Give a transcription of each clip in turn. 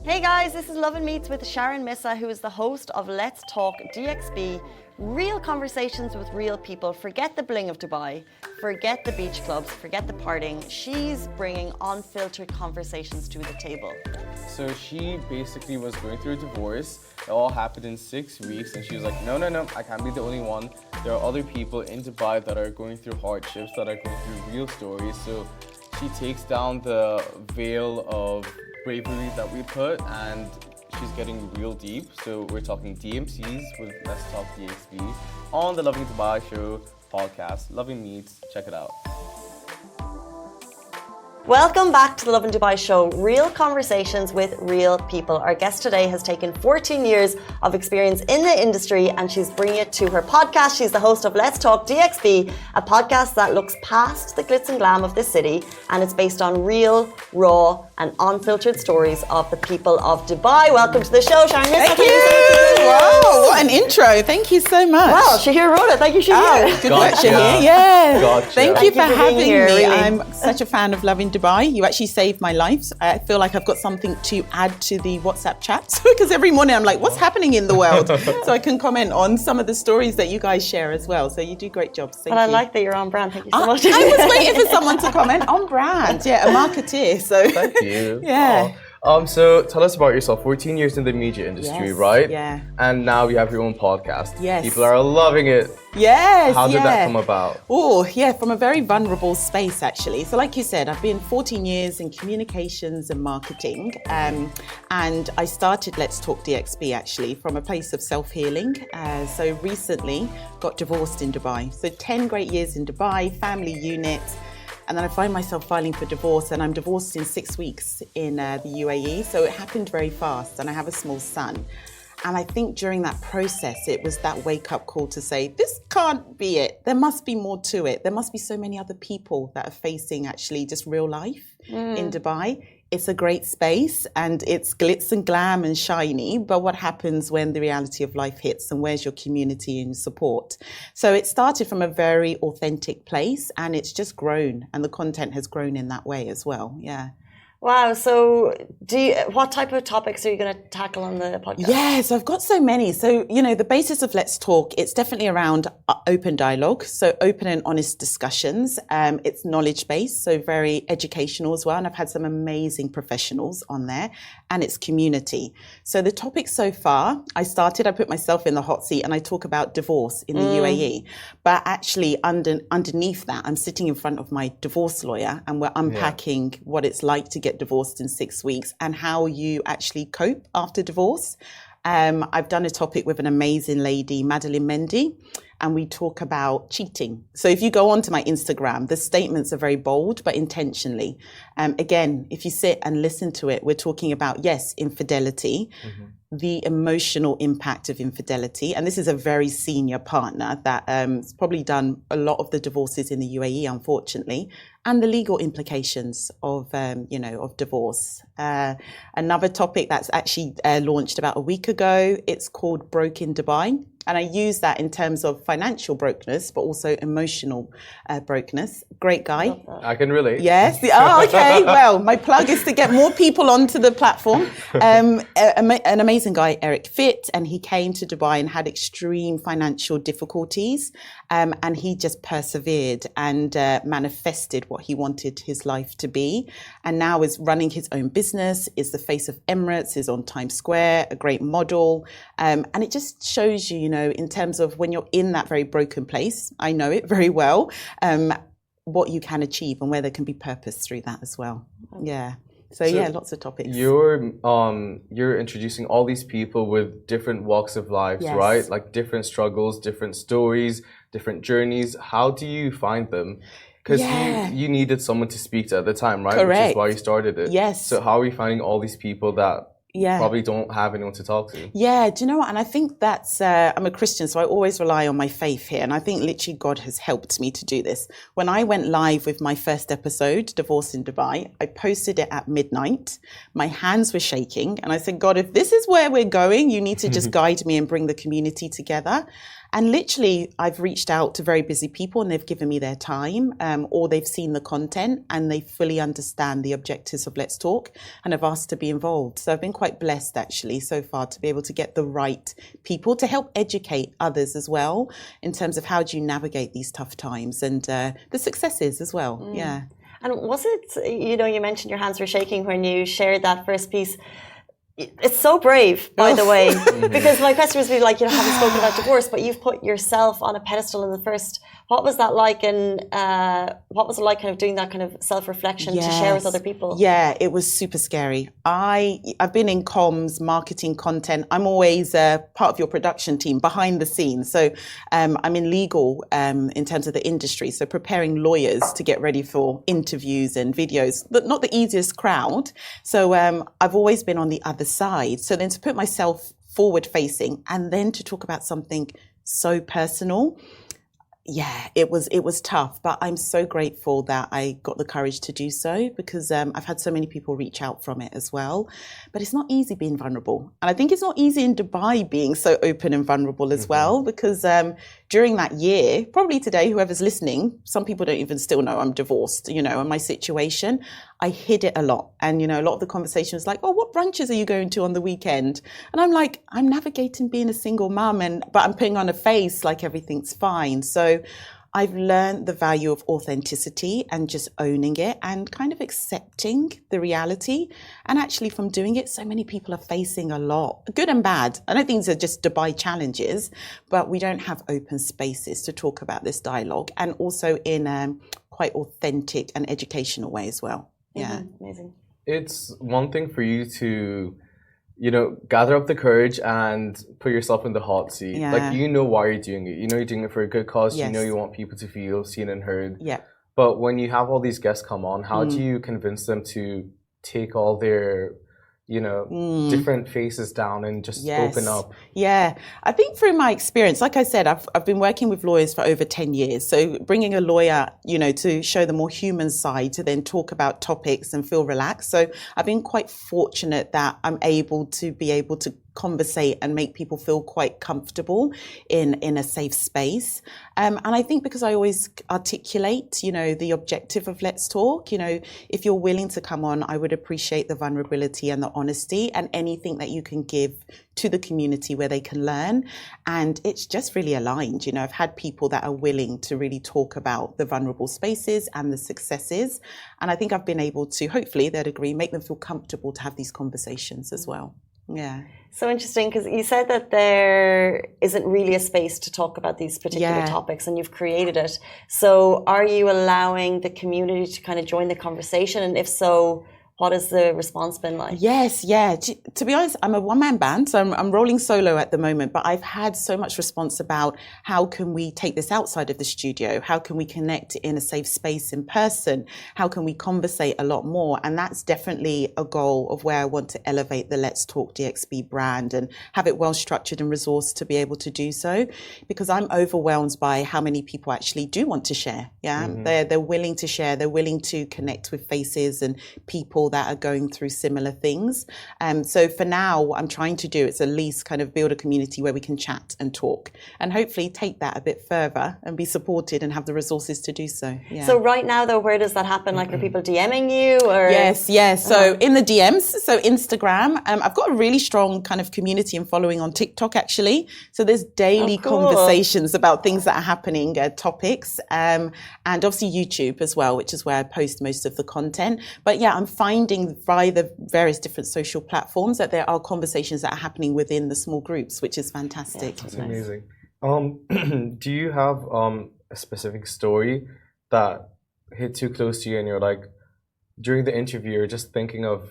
Hey guys, this is Lovin Meets with Sharon Missah, who is the host of Let's Talk DXB. Real conversations with real people. Forget the bling of Dubai, forget the beach clubs, forget the partying. She's bringing unfiltered conversations to the table. So she basically was going through a divorce. It all happened in 6 weeks, and she was like, no, I can't be the only one. There are other people in Dubai that are going through hardships, that are going through real stories. So she takes down the veil of bravery that we put, and she's getting real deep. So we're talking DMCs with Let's Talk DXB on the Lovin Dubai Show podcast. Lovin Meets, check it out. Welcome back to the Lovin Dubai Show, real conversations with real people. Our guest today has taken 14 years of experience in the industry, and she's bringing it to her podcast. She's the host of Let's Talk DXB, a podcast that looks past the glitz and glam of the city, and it's based on real, raw and unfiltered stories of the people of Dubai. Welcome to the show, Sharon Missah. Thank you. Wow, what an intro. Thank you so much. Well, Shahir wrote it. Thank you, Shahir. Good work, Shahir. Yeah. Gotcha. Thank you for having me. Really. I'm such a fan of Lovin Dubai. You actually saved my life. I feel like I've got something to add to the WhatsApp chats because every morning I'm like, what's happening in the world? So I can comment on some of the stories that you guys share as well. So you do great jobs. Thank you. I like that you're on brand. Thank you so much. I was waiting for someone to comment on brand. Yeah, a marketeer. So Thank you. Yeah. So tell us about yourself. 14 years in the media industry, Yes, right? yeah. And now you have your own podcast. Yes. People are loving it. Yes. How did that come about? Oh, yeah, from a very vulnerable space, actually. So like you said, I've been 14 years in communications and marketing. And I started Let's Talk DXB, actually, from a place of self-healing. So recently got divorced in Dubai. So 10 great years in Dubai, family unit. And then I find myself filing for divorce, and I'm divorced in 6 weeks in the UAE. So it happened very fast, and I have a small son. And I think during that process, it was that wake-up call to say, this can't be it. There must be more to it. There must be so many other people that are facing actually just real life in Dubai. It's a great space, and it's glitz and glam and shiny, but what happens when the reality of life hits, and where's your community and support? So it started from a very authentic place, and it's just grown, and the content has grown in that way as well. Yeah. Wow. So what type of topics are you going to tackle on the podcast? Yeah, so I've got so many. So, the basis of Let's Talk, it's definitely around open dialogue. So open and honest discussions. It's knowledge-based, so very educational as well. And I've had some amazing professionals on there. And it's community. So the topics so far, I put myself in the hot seat, and I talk about divorce in the UAE. But actually underneath that, I'm sitting in front of my divorce lawyer, and we're unpacking what it's like to get divorced in 6 weeks and how you actually cope after divorce. I've done a topic with an amazing lady, Madeline Mendy, and we talk about cheating. So if you go onto my Instagram, the statements are very bold, but intentionally. Again, if you sit and listen to it, we're talking about, yes, infidelity, the emotional impact of infidelity. And this is a very senior partner that has probably done a lot of the divorces in the UAE, unfortunately, and the legal implications of, of divorce. Another topic that's actually launched about a week ago, it's called Broke in Dubai. And I use that in terms of financial brokenness, but also emotional brokenness. Great guy. I can relate. Yes. Oh, okay. Well, my plug is to get more people onto the platform. An amazing guy, Eric Fit, and he came to Dubai and had extreme financial difficulties. And he just persevered and manifested what he wanted his life to be. And now is running his own business, is the face of Emirates, is on Times Square, a great model. And it just shows you, in terms of when you're in that very broken place, I know it very well, what you can achieve and where there can be purpose through that as well. Yeah. So yeah, lots of topics. You're introducing all these people with different walks of lives, Yes. right? Like different struggles, different stories, different journeys. How do you find them? Because you needed someone to speak to at the time, right? Correct. Which is why you started it. Yes. So how are you finding all these people that probably don't have anyone to talk to? Yeah, do you know what? And I think that's, I'm a Christian, so I always rely on my faith here. And I think literally God has helped me to do this. When I went live with my first episode, Divorce in Dubai, I posted it at midnight. My hands were shaking. And I said, God, if this is where we're going, you need to just guide me and bring the community together. And literally, I've reached out to very busy people and they've given me their time, or they've seen the content and they fully understand the objectives of Let's Talk and have asked to be involved. So I've been quite blessed actually so far to be able to get the right people to help educate others as well in terms of how do you navigate these tough times and the successes as well. Yeah. And was it, you know, you mentioned your hands were shaking when you shared that first piece. It's so brave, by the way, because my question was really like, you know, haven't spoken about divorce, but you've put yourself on a pedestal in the first. What was that like, and what was it like kind of doing that kind of self-reflection to share with other people? Yeah, it was super scary. I've been in comms, marketing, content. I'm always part of your production team behind the scenes. So I'm in legal in terms of the industry, so preparing lawyers to get ready for interviews and videos. But not the easiest crowd. So I've always been on the other side. So then to put myself forward facing and then to talk about something so personal, it was tough, but I'm so grateful that I got the courage to do so because I've had so many people reach out from it as well. But it's not easy being vulnerable. And I think it's not easy in Dubai being so open and vulnerable as well, because during that year, probably today, whoever's listening, some people don't even still know I'm divorced, you know, and my situation, I hid it a lot. And, you know, a lot of the conversation was like, oh, what brunches are you going to on the weekend? And I'm like, I'm navigating being a single mum, but I'm putting on a face like everything's fine. So I've learned the value of authenticity and just owning it and kind of accepting the reality. And actually from doing it, so many people are facing a lot, good and bad. I don't think these are just Dubai challenges, but we don't have open spaces to talk about this dialogue, and also in a quite authentic and educational way as well. Yeah. Amazing. It's one thing for you to, you know, gather up the courage and put yourself in the hot seat. Yeah. Like, you know why you're doing it. You know you're doing it for a good cause. Yes. You know you want people to feel seen and heard. Yeah. But when you have all these guests come on, how do you convince them to take all their, you know, different faces down and just open up? Yeah, I think through my experience, like I said, I've been working with lawyers for over 10 years. So bringing a lawyer, you know, to show the more human side, to then talk about topics and feel relaxed. So I've been quite fortunate that I'm able to conversate and make people feel quite comfortable in a safe space. And I think because I always articulate, you know, the objective of Let's Talk, you know, if you're willing to come on, I would appreciate the vulnerability and the honesty and anything that you can give to the community where they can learn. And it's just really aligned. You know, I've had people that are willing to really talk about the vulnerable spaces and the successes. And I think I've been able to, hopefully they'd agree, make them feel comfortable to have these conversations as well. Yeah. So interesting, because you said that there isn't really a space to talk about these particular topics, and you've created it. So are you allowing the community to kind of join the conversation? And if so, what has the response been like? Yes, yeah. To be honest, I'm a one-man band, so I'm rolling solo at the moment, but I've had so much response about how can we take this outside of the studio? How can we connect in a safe space in person? How can we conversate a lot more? And that's definitely a goal of where I want to elevate the Let's Talk DXB brand and have it well structured and resourced to be able to do so, because I'm overwhelmed by how many people actually do want to share. Yeah, they're willing to share, they're willing to connect with faces and people that are going through similar things. So for now, what I'm trying to do is at least kind of build a community where we can chat and talk, and hopefully take that a bit further and be supported and have the resources to do so. Yeah. So right now, though, where does that happen? Like, are people DMing you? Or? Yes. So in the DMs, so Instagram, I've got a really strong kind of community and following on TikTok, actually. So there's daily conversations about things that are happening, topics, and obviously YouTube as well, which is where I post most of the content. But yeah, I'm finding via the various different social platforms that there are conversations that are happening within the small groups, which is fantastic. That's amazing. Do you have a specific story that hit too close to you and you're like, during the interview, you're just thinking of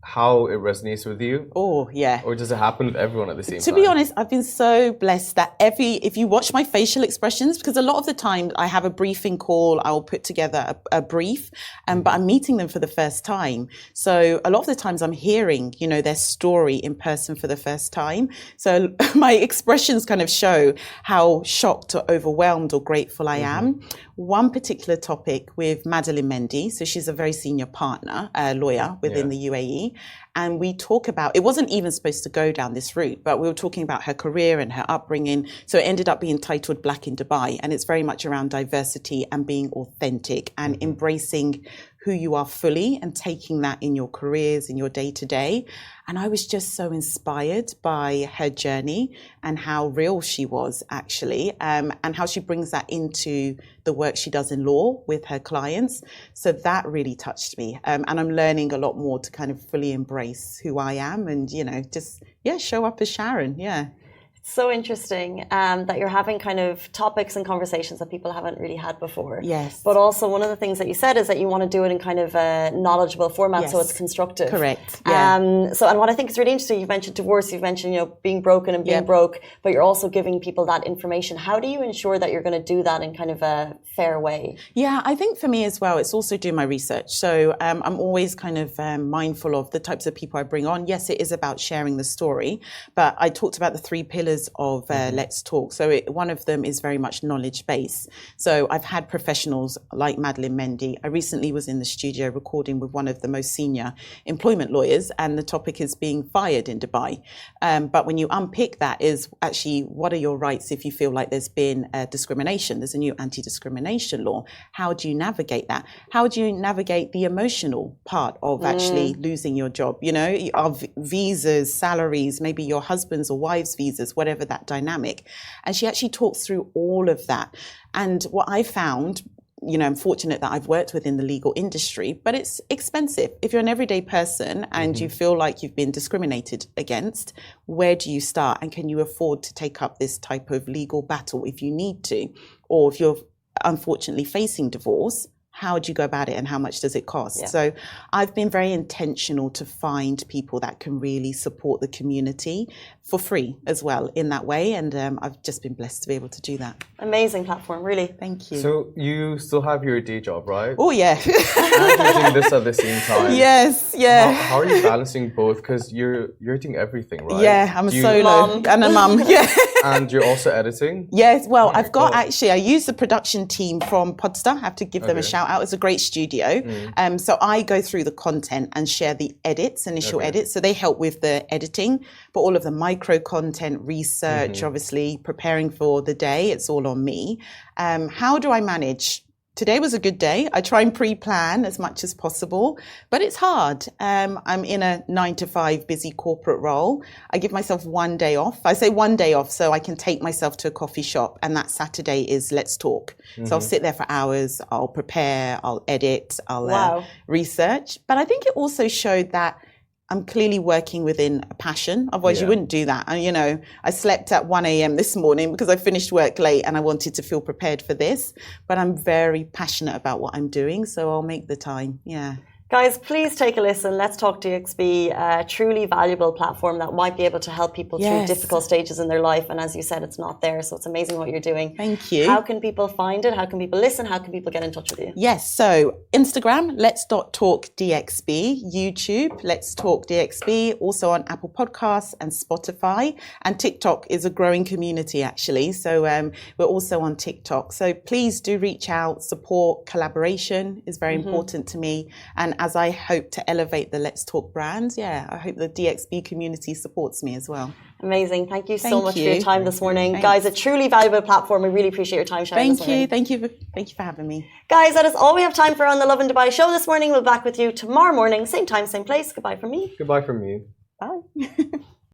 how it resonates with you? Oh, yeah. Or does it happen with everyone at the same time? To be honest, I've been so blessed that if you watch my facial expressions, because a lot of the time I have a briefing call, I'll put together a brief, but I'm meeting them for the first time. So a lot of the times I'm hearing, you know, their story in person for the first time. So my expressions kind of show how shocked or overwhelmed or grateful I am. one particular topic with Madeline Mendy. So she's a very senior partner, lawyer within the UAE. And we talk about, it wasn't even supposed to go down this route, but we were talking about her career and her upbringing. So it ended up being titled Black in Dubai. And it's very much around diversity and being authentic and embracing who you are fully and taking that in your careers, in your day to day. And I was just so inspired by her journey and how real she was actually, and how she brings that into the work she does in law with her clients. So that really touched me. And I'm learning a lot more to kind of fully embrace who I am and, just, show up as Sharon. Yeah. So interesting that you're having kind of topics and conversations that people haven't really had before. Yes. But also one of the things that you said is that you want to do it in kind of a knowledgeable format, so it's constructive. Correct. Yeah. And what I think is really interesting, you've mentioned divorce, you've mentioned, being broken and being broke, but you're also giving people that information. How do you ensure that you're going to do that in kind of a fair way? Yeah, I think for me as well, it's also doing my research. So I'm always kind of mindful of the types of people I bring on. Yes, it is about sharing the story, but I talked about the 3 pillars of Let's Talk. So one of them is very much knowledge based. So I've had professionals like Madeline Mendy. I recently was in the studio recording with one of the most senior employment lawyers, and the topic is being fired in Dubai. But when you unpick that is actually, what are your rights if you feel like there's been discrimination? There's a new anti-discrimination law. How do you navigate that? How do you navigate the emotional part of actually losing your job? Of visas, salaries, maybe your husband's or wife's visas, whatever that dynamic. And she actually talks through all of that. And what I found, I'm fortunate that I've worked within the legal industry, but it's expensive. If you're an everyday person and you feel like you've been discriminated against, where do you start? And can you afford to take up this type of legal battle if you need to? Or if you're unfortunately facing divorce, how do you go about it and how much does it cost? Yeah. So I've been very intentional to find people that can really support the community for free as well in that way. And I've just been blessed to be able to do that. Amazing platform, really. Thank you. So you still have your day job, right? Oh, yeah. And doing this at the same time. Yes, yeah. How are you balancing both? Because you're doing everything, right? Yeah, I'm a solo and a mum. Yeah. And you're also editing? Yes, well, I've got I use the production team from Podster. I have to give them a shout out. It's a great studio. So I go through the content and share the initial edits. So they help with the editing, but all of the micro content, research, obviously preparing for the day, it's all on me. How do I manage? Today was a good day. I try and pre-plan as much as possible, but it's hard. I'm in a 9-to-5 busy corporate role. I give myself one day off. I say one day off so I can take myself to a coffee shop, and that Saturday is Let's Talk. So I'll sit there for hours. I'll prepare, I'll edit, I'll research. But I think it also showed that I'm clearly working within a passion. Otherwise, you wouldn't do that. And, I slept at 1 a.m. this morning because I finished work late and I wanted to feel prepared for this. But I'm very passionate about what I'm doing, so I'll make the time. Yeah. Guys, please take a listen. Let's Talk DXB, a truly valuable platform that might be able to help people through difficult stages in their life. And as you said, it's not there. So it's amazing what you're doing. Thank you. How can people find it? How can people listen? How can people get in touch with you? Yes. So Instagram, Let's Talk DXB, YouTube, Let's Talk DXB, also on Apple Podcasts and Spotify. And TikTok is a growing community, actually. So we're also on TikTok. So please do reach out. Support, collaboration is very important to me. And as I hope to elevate the Let's Talk brand, I hope the DXB community supports me as well. Amazing. Thank you so much for your time this morning. Thanks. Guys, a truly valuable platform. We really appreciate your time, Sharon. Thank you for having me. Guys, that is all we have time for on the Lovin Dubai show this morning. We'll be back with you tomorrow morning, same time, same place. Goodbye from me. Goodbye from me. Bye.